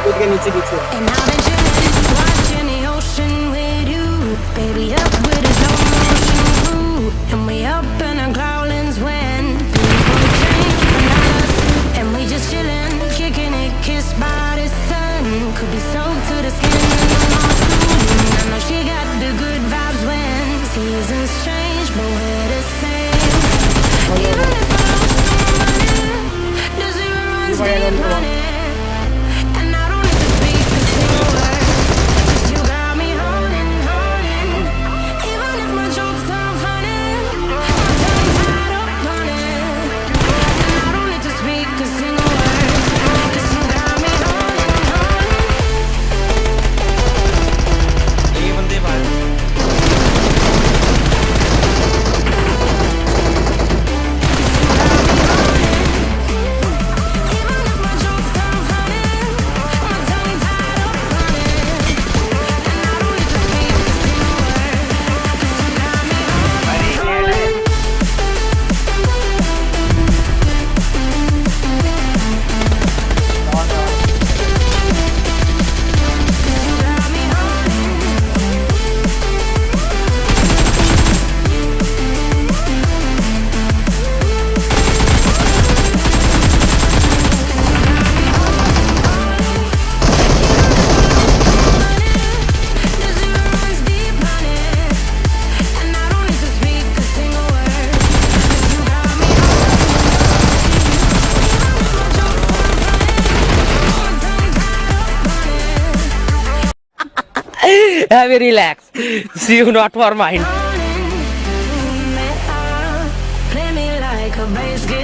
ওদিকে নিচে কিছু And I've been chilling, watching the ocean with you. Baby, up with a slow motion crew. And we up in our growlings when people change around us. And we just chilling, kicking it, kissed by the sun. Could be soaked to the skin in the monsoon. I know she got the good vibes when seasons change, but we're the same. Even if I lost my money, the zero runs deep on it. And I don't need to speak a single word, 'cause you got me holding, holding. Even if my jokes don't funny, my tongue tied up on it. And I don't need to speak a single word, 'cause you got me holding, holding. ये बंदे भाई Even if my jokes don't funny, my tongue tied up on it. And I don't need to speak a single word, 'cause you got me holding, holding. You got me holding. The zero runs deep on it. And I don't need to speak a single word, 'cause you got me have a relax see you not for mind holding. Play me like a bass guitar.